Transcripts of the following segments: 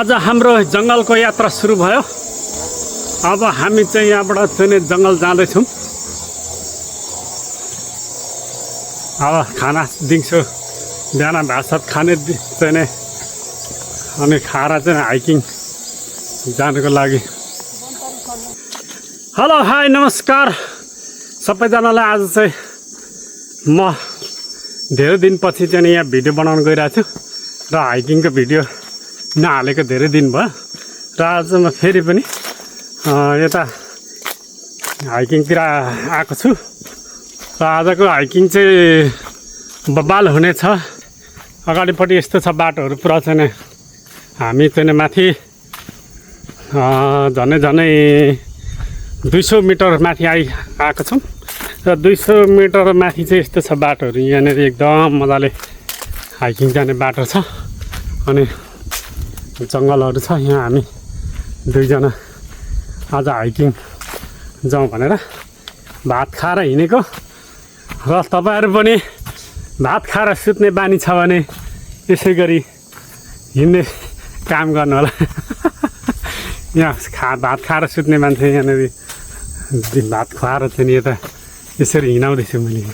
आज हाम्रो जङ्गलको यात्रा सुरु भयो। अब हामी चाहिँ यहाँबाट चाहिँ जङ्गल जाँदैछौँ। अब खाना दिन्छु, बिहान भात खाने चाहिँ अनि खाएर चाहिँ हाइकिङ जानुको लागि। हेलो हाई नमस्कार सबैजनालाई। आज चाहिँ म धेरै दिनपछि चाहिँ यहाँ भिडियो बनाउन गइरहेको छु र हाइकिङको भिडियो नहालेको धेरै दिन भयो र आज म फेरि पनि यता हाइकिङतिर आएको छु। र आजको हाइकिङ चाहिँ बबाल हुनेछ। अगाडिपट्टि यस्तो छ बाटोहरू पुरा चाहिँ हामी चाहिँ माथि झनै 200 मिटर माथि आएको छौँ र 200 मिटर माथि चाहिँ यस्तो छ बाटोहरू। यहाँनिर एकदम मजाले हाइकिङ जाने बाटो छ अनि जङ्गलहरू छ। यहाँ हामी दुईजना आज हाइकिङ जाउँ भनेर भात खाएर हिँडेको र तपाईँहरू पनि भात खाएर सुत्ने बानी छ भने यसै गरी हिँड्ने काम गर्नु होला। यहाँ भात खाएर सुत्ने मान्छे यहाँनिर भात खुवाएर चाहिँ यता यसरी हिँडाउँदैछु मैले।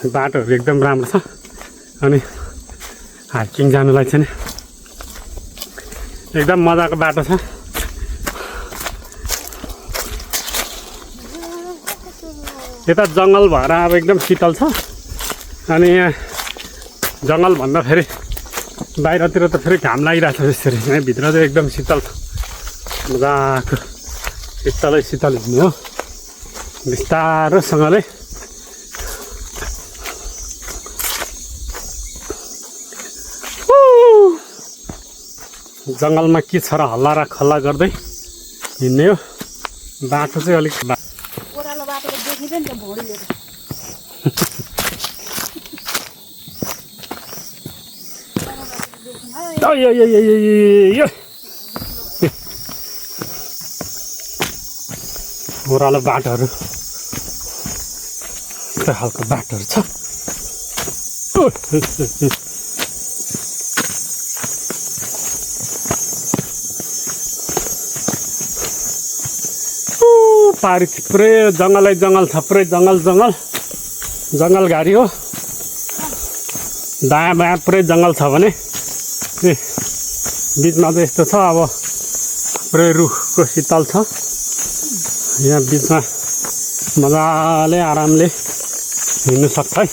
बाटोहरू एकदम राम्रो छ अनि हाइकिङ जानुलाई चाहिँ एकदम मजाको बाटो छ। यता जङ्गल भएर अब एकदम शीतल छ अनि यहाँ जङ्गल भन्दा फेरि बाहिरतिर त फेरि घाम लागिरहेको छ। यसरी यहाँ भित्र चाहिँ एकदम शीतल छ, मजाको शीतल हिँड्ने हो बिस्तारोसँगले। जङ्गलमा के छ र हल्ला र खल्ला गर्दै हिँड्ने हो। बाटो चाहिँ अलिक ओह्रालो बाटोहरू यस्तो खालको बाटोहरू छ। पारी पुरै जङ्गलै जङ्गल छ, पुरै जङ्गल घारी हो। दायाँ बायाँ पुरै जङ्गल छ भने बिचमा चाहिँ यस्तो छ अब पुरै रुखको शीतल छ। यहाँ बिचमा मजाले आरामले हिँड्नु सक्छ है।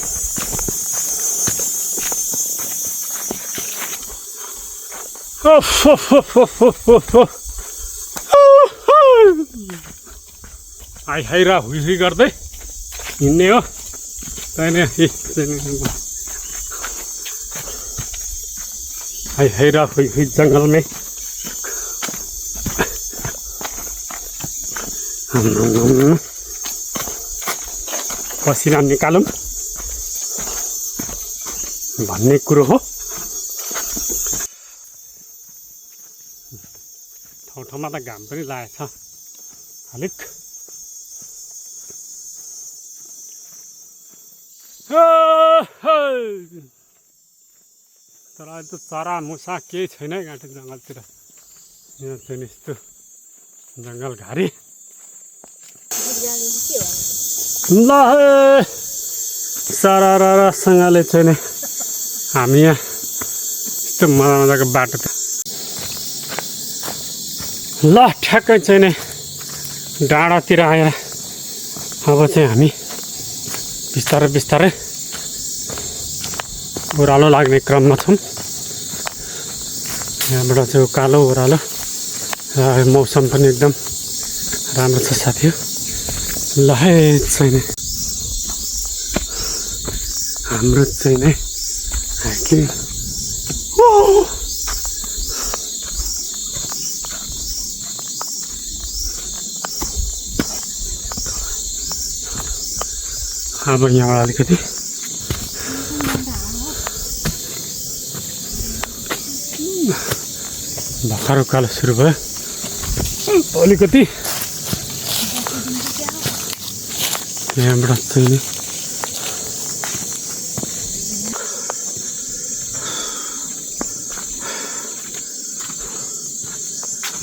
हाई र हुई गर्दै हिँड्ने हो। हाई र हुई जङ्गलमै पसिना निकालौँ भन्ने कुरो हो। ठाउँ ठाउँमा त घाम पनि लागेको छ अलिक। तर अहिले त चरा मुसा केही छैन है गाँठे जङ्गलतिर। यहाँ चाहिँ यस्तो जङ्गल घारी ल सरसँगले चाहिँ नि हामी यहाँ यस्तो मजाको बाटो त ल ठ्याक्कै चाहिँ नि डाँडातिर आएर अब चाहिँ हामी बिस्तारै ओह्रालो लाग्ने क्रममा छौँ। यहाँबाट चाहिँ उकालो ओह्रालो मौसम पनि एकदम राम्रो छ साथीहरू। ल है चाहिँ नि हाम्रो चाहिँ नि हाइकिङ अब यहाँबाट अलिकति भर्खर उकालो सुरु भयो। अलिकति यहाँबाट चाहिँ नि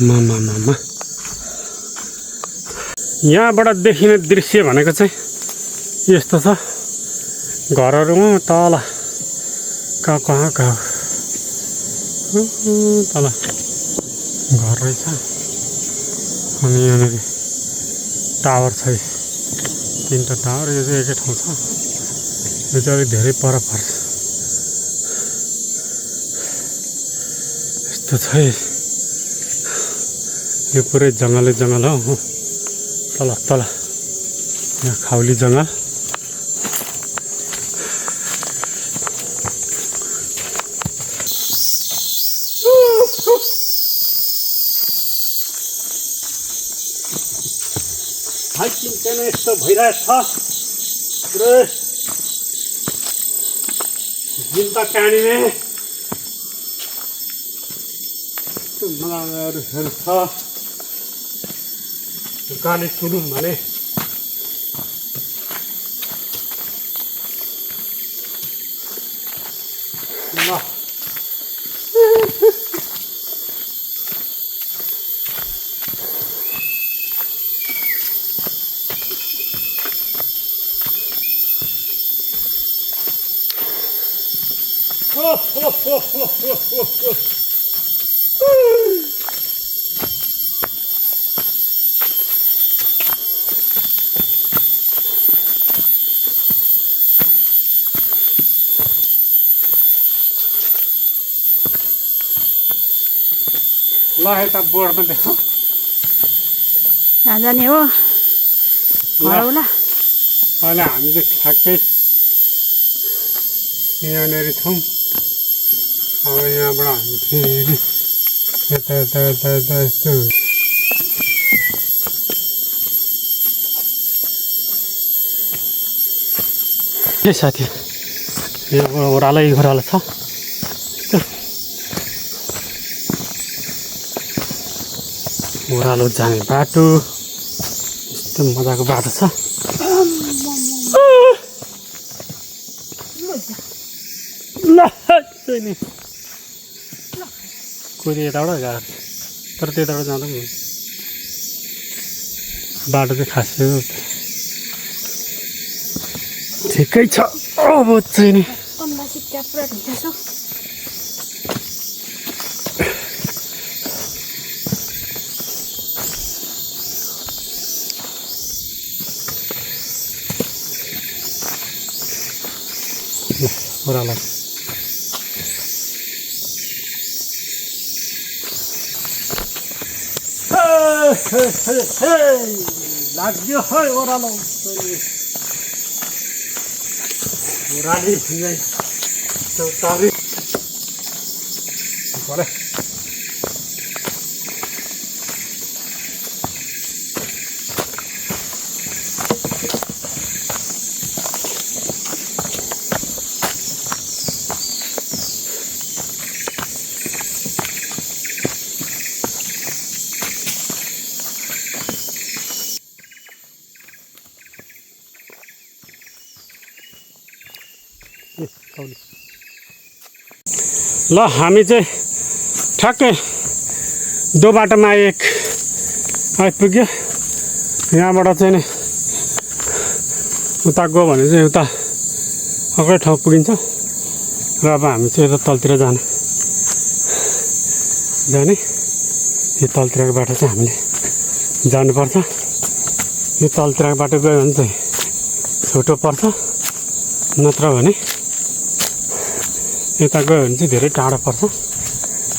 मामा यहाँबाट देखिने दृश्य भनेको चाहिँ यस्तो छ घरहरू तल कहाँ तल घर रहेछ अनि यहाँनिर टावर छ 3टा टावर यो चाहिँ एकै ठाउँ छ यो चाहिँ अलिक धेरै पर पर्छ यस्तो छ यो पुरै जङ्गलै जङ्गल हो तल यहाँ खाउली जङ्गल हाइकिङ चाहिँ यस्तो भइरहेछ पुरै दिन त काँडिने मजाहरू छ गाडी सुनौँ भने ल ल यता बोर्डमा देखाऊ कहाँ जाने हो हराउला अहिले हामी चाहिँ ठ्याक्कै यहाँनिर छौँ अब यहाँबाट हामी फेरि यता यस्तो के साथी यहाँबाट ओह्रालै छ ओह्रालो जाने बाटो यस्तो मजाको बाटो छ ल नि कोही यताबाट गएको तर त्यताबाट जाँदा पनि बाटो चाहिँ खासै ठिकै छ अब चाहिँ नि ओह्रालो लाग्यो है ओह्रालो ओह्राली चौतारी परे ल हामी चाहिँ ठ्याक्कै दो बाटोमा आइपुग्यो यहाँबाट चाहिँ नि उता गयो भने चाहिँ उता अर्कै ठाउँ पुगिन्छ र अब हामी चाहिँ यता तलतिर जाने यो तलतिरको बाटो चाहिँ हामीले जानुपर्छ यो तलतिरको बाटो गयो भने चाहिँ छोटो पर्छ नत्र भने यता गयो भने चाहिँ धेरै टाढो पर्छ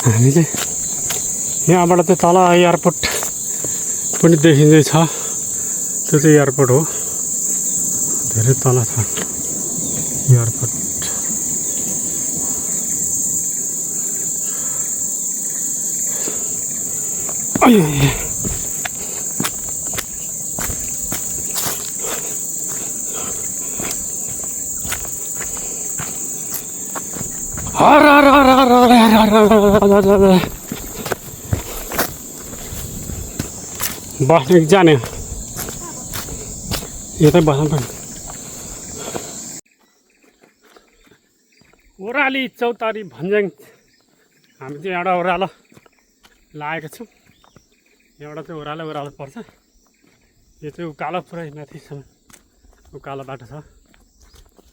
हामी चाहिँ यहाँबाट चाहिँ तल एयरपोर्ट पनि देखिँदैछ त्यो चाहिँ एयरपोर्ट हो धेरै तल छ एयरपोर्ट बस्ने जाने यतै बस्नु पर्ने ओह्राली चौतारी भन्ज्याङ हामी चाहिँ एउटा ओह्रालो लागेको छौँ यहाँबाट चाहिँ ओह्रालो ओह्रालो पर्छ। यो चाहिँ उकालो पुरै माथिसम्म उकालो बाटो छ।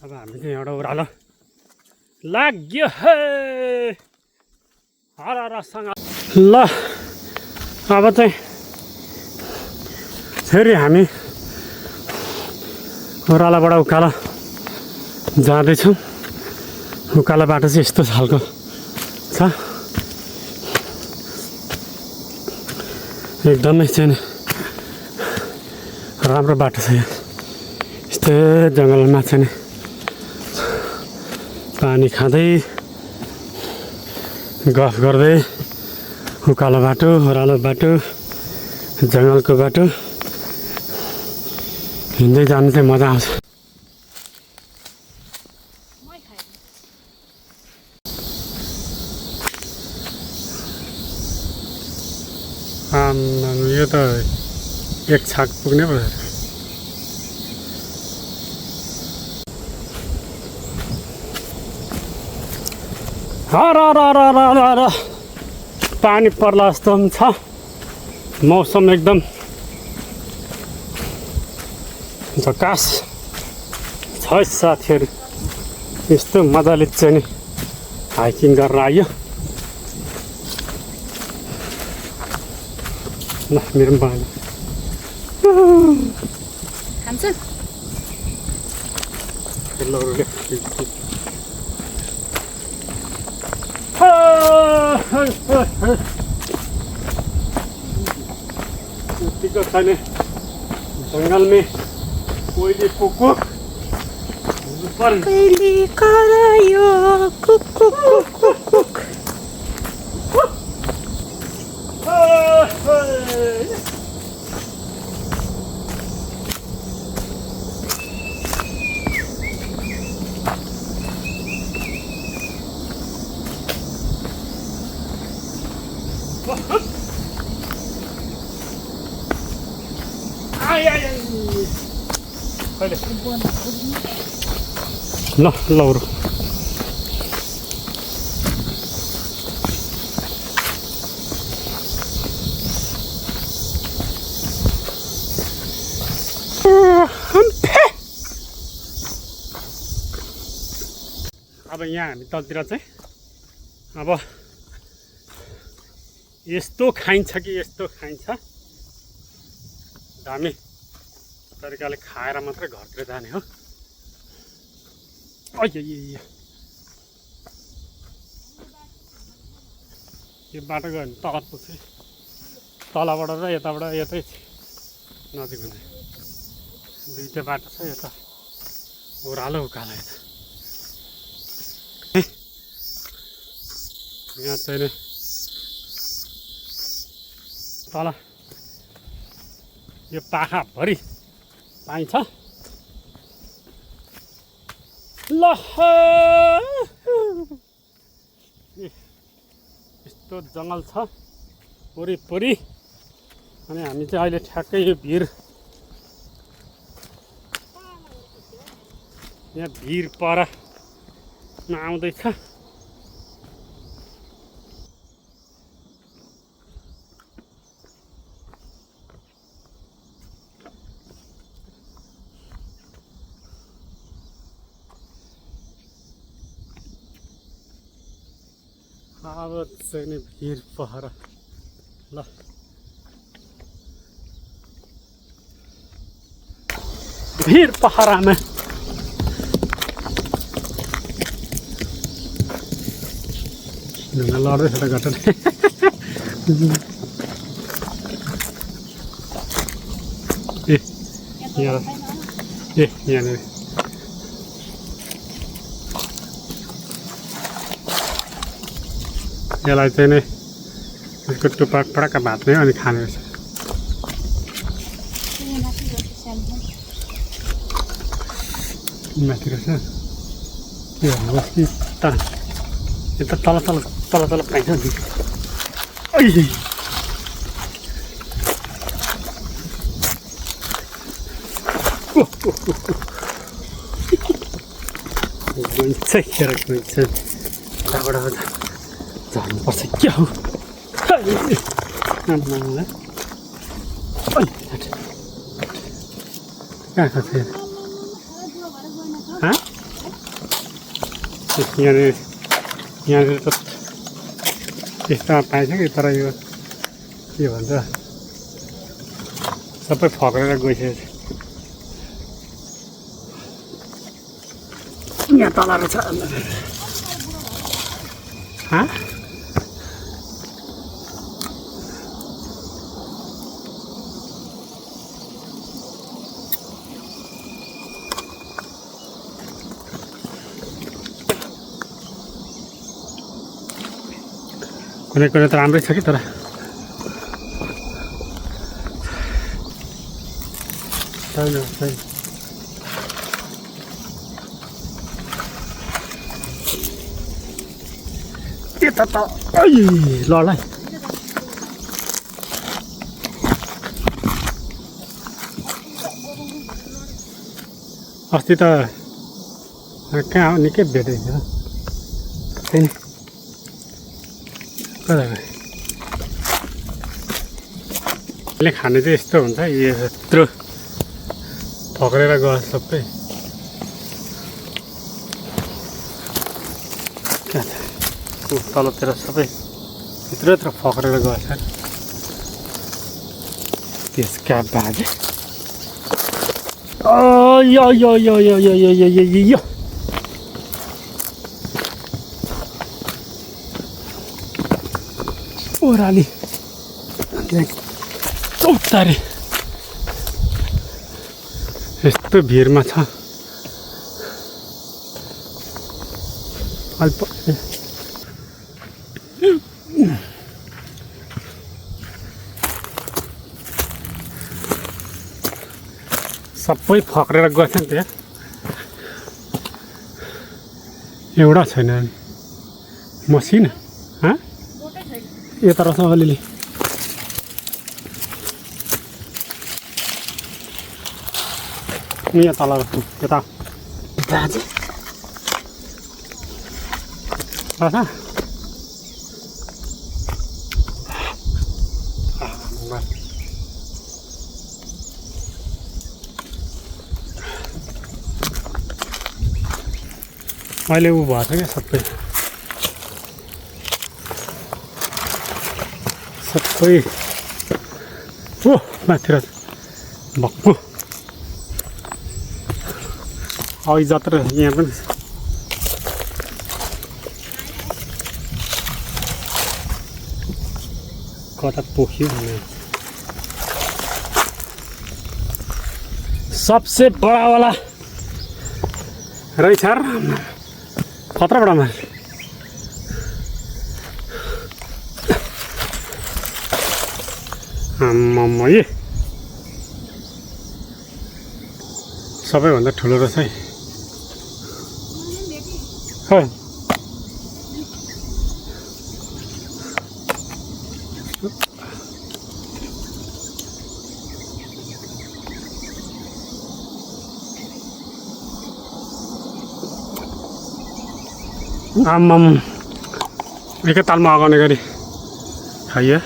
अब हामी चाहिँ यहाँबाट ओह्रालो लाग्यो हे हरसँग। ल अब चाहिँ फेरि हामी ओह्रालोबाट उकालो जाँदैछौँ। उकालो बाटो चाहिँ यस्तो खालको छ, एकदमै चाहिँ राम्रो बाटो छ। यस्तै जङ्गलमा चाहिँ पानी खाँदै गफ गर्दै उकालो बाटो ओह्रालो बाटो जङ्गलको बाटो हिँड्दै जानु चाहिँ मजा आउँछ। यो त एक छाक पुग्ने पो। पानी पर्ला जस्तो पनि छ। मौसम एकदम झकास छ साथीहरू। यस्तो मजाले चाहिँ नि हाइकिङ गरेर आयो। ल मेरो पनि पानी खान्छ। यतिको छैन जङ्गलमा कोइली कुकुर कहिले करायो कुक कुक कुक कुक। ल लौरो अब यहाँ हामी तलतिर चाहिँ अब यस्तो खाइन्छ कि यस्तो खाइन्छ। दामी तरिकाले खाएर मात्रै घरतिर जाने हो। यो बाटो गयो भने तल पुग्छ। तलबाट र यताबाट यतै नजिक हुने दुईवटा बाटो छ। यता ओह्रालो उकालो यता यहाँ चाहिँ तल यो पाखाभरि पाइन्छ। ल यस्तो जङ्गल छ वरिपरि। अनि हामी चाहिँ अहिले ठ्याक्कै यो यहाँ भिर परमा आउँदैछ। अब चाहिँ नि भिर पहरा। ल भिर पहरामा ढुङ्गा लड्दैछ त घटन। यहाँनिर यसलाई चाहिँ नै यसको टुप्पा पड्का भात्ने अनि खाने रहेछ। माथि रहेछ के भन्नुहोस् कि तर यता तल तल तल तल पाइन्छ नि। अहिले गइन्छ खेर गइन्छ। यताबाट जानुपर्छ क्या हो। कहाँ छ फेरि यहाँनिर त त्यस्तोमा पाइन्छ कि तर यो के भन्छ सबै फक्रेर गइसकेको छ यहाँ तल रहेछ कुनै कुनै त राम्रै छ कि तर छैन यता त ल अस्ति त कहाँ हो निकै भेटेको थियो त्यही नि कता अहिले खाने चाहिँ यस्तो हुन्छ यत्रो फक्रेर गयो सबै तलतिर सबै यत्रो यत्रो फक्रेर गएछ त्यसका बाजे यो ओह्राली चौतारी यस्तो भिरमा छ अल्प सबै फक्रेर गएछ नि त्यहाँ एउटा छैन मसिन यता रहेछ अलिअलि यहाँ तल यता बाजे रहेछ अहिले ऊ भएको छ क्या सबै ओ माथि भक्कु अघि जत्रो यहाँ पनि कता पोख्यो सबसे बड़ा वाला रहेछ खतरा बड़ा मार आम्मामा ए सबैभन्दा ठुलो रहेछ है खै आम्माम एकैतालमा अगाउने गरी खाइयो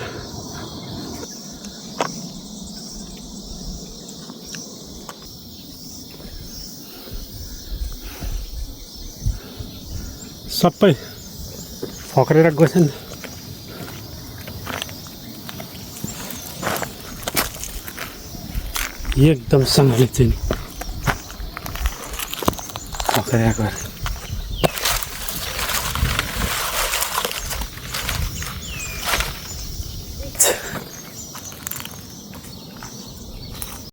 सबै फक्रेर गएछ नि एकदम सँगले चाहिँ फक्रेर गएर